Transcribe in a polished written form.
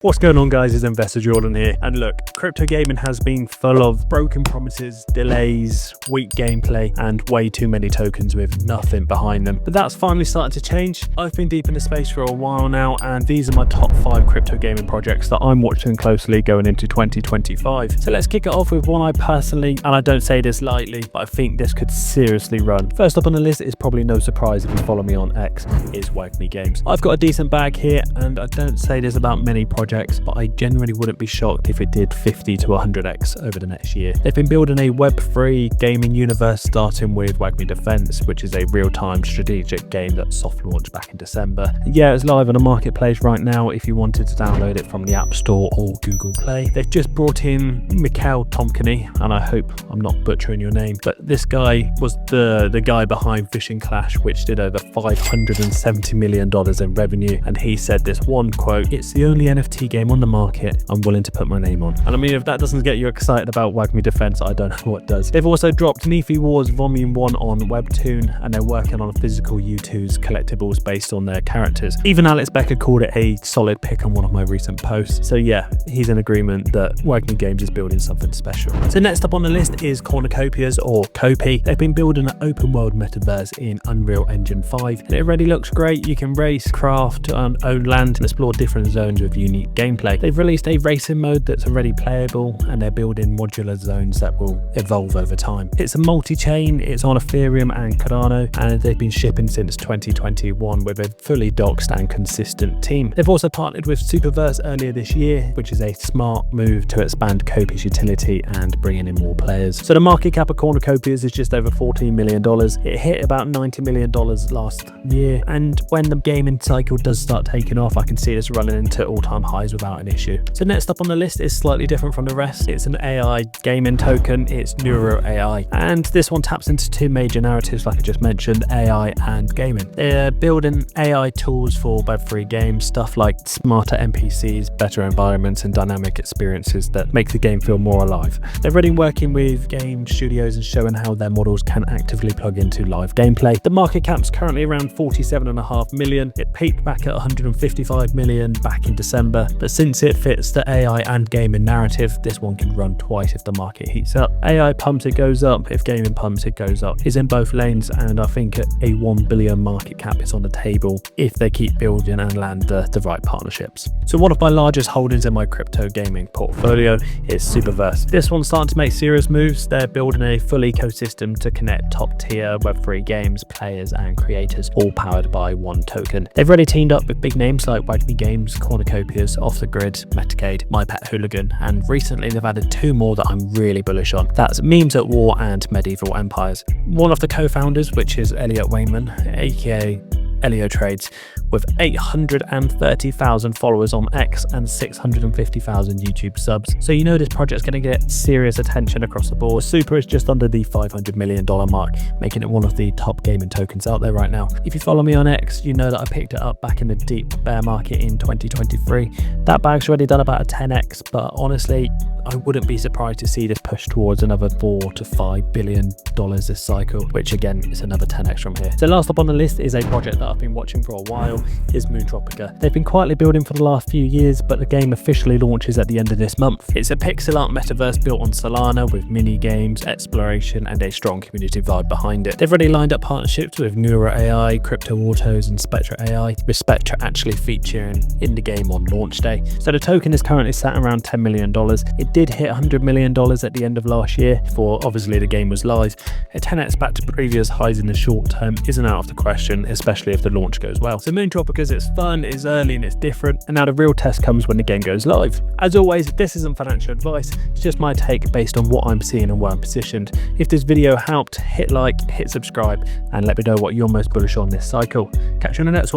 What's going on, guys? It's Investor Jordan here, and look, crypto gaming has been full of broken promises, delays, weak gameplay, and way too many tokens with nothing behind them. But that's finally starting to change. I've been deep in the space for a while now, and these are my top 5 crypto gaming projects that I'm watching closely going into 2025. So let's kick it off with one I personally, and I don't say this lightly, but I think this could seriously run. First up on the list is probably no surprise if you follow me on X, is WagMe Games. I've got a decent bag here, and I don't say this about many projects, but I genuinely wouldn't be shocked if it did 50 to 100x over the next year. They've been building a Web3 gaming universe, starting with WagMe Defense, which is a real-time strategic game that soft launched back in December. And yeah, it's live on a marketplace right now if you wanted to download it from the App Store or Google Play. They've just brought in Mikhail Tomkany, and I hope I'm not butchering your name, but this guy was the guy behind Fishing Clash, which did over $570 million in revenue, and he said this one quote: "It's the only NFT game on the market I'm willing to put my name on." And I mean, if that doesn't get you excited about WagMe Defense, I don't know what does. They've also dropped Nefi Wars Volume 1 on Webtoon, and they're working on physical U2's collectibles based on their characters. Even Alex Becker called it a solid pick on one of my recent posts. So yeah, he's in agreement that WagMe Games is building something special. So next up on the list is Cornicopas, or Copy. They've been building an open world metaverse in Unreal Engine 5, and it already looks great. You can race, craft, own land, and explore different zones with unique gameplay. They've released a racing mode that's already playable, and they're building modular zones that will evolve over time. It's a multi-chain, it's on Ethereum and Cardano, and they've been shipping since 2021 with a fully doxed and consistent team. They've also partnered with Superverse earlier this year, which is a smart move to expand Copy's utility and bringing in more players. So the market cap of Cornicopas is just over $14 million. It hit about $90 million last year, and when the gaming cycle does start taking off, I can see this running into all-time highs without an issue. So next up on the list is slightly different from the rest. It's an AI gaming token. It's Neuro AI, and this one taps into two major narratives like I just mentioned: AI and gaming. They're building AI tools for Web3 games, stuff like smarter NPCs, better environments, and dynamic experiences that make the game feel more alive. They're already working with game studios and showing how their models can actively plug into live gameplay. The market cap's currently around 47.5 million. It peaked back at 155 million back in December, but since it fits the AI and gaming narrative, this one can run twice if the market heats up. AI pumps, it goes up. If gaming pumps, it goes up. It's in both lanes, and I think a 1 billion market cap is on the table if they keep building and land the right partnerships. So one of my largest holdings in my crypto gaming portfolio is Superverse. This one's starting to make serious moves. They're building a full ecosystem to connect top tier Web3 games, players, and creators, all powered by one token. They've already teamed up with big names like WagMe Games, Cornicopas, Off the Grid, Metacade, My Pet Hooligan, and recently they've added 2 more that I'm really bullish on. That's Memes at War and Medieval Empires. One of the co-founders, which is Elliot Wayman, aka Elio Trades, with 830,000 followers on X and 650,000 YouTube subs. So you know this project's going to get serious attention across the board. Super is just under the $500 million mark, making it one of the top gaming tokens out there right now. If you follow me on X, you know that I picked it up back in the deep bear market in 2023. That bag's already done about a 10x, but honestly, I wouldn't be surprised to see this push towards another $4 to $5 billion this cycle, which again is another 10x from here. So last up on the list is a project that I've been watching for a while, is Tropica. They've been quietly building for the last few years, but the game officially launches at the end of this month. It's a pixel art metaverse built on Solana with mini games, exploration, and a strong community vibe behind it. They've already lined up partnerships with Neuro AI, Crypto Autos, and Spectra AI, with Spectra actually featuring in the game on launch day. So the token is currently sat around $10 million. It did hit $100 million at the end of last year, before obviously the game was live. A 10x back to previous highs in the short term isn't out of the question, especially if the launch goes well. So Tropica, it's fun, it's early, and it's different, and now the real test comes when the game goes live. As always, this isn't financial advice, it's just my take based on what I'm seeing and where I'm positioned. If this video helped, hit like, hit subscribe, and let me know what you're most bullish on this cycle. Catch you on the next one.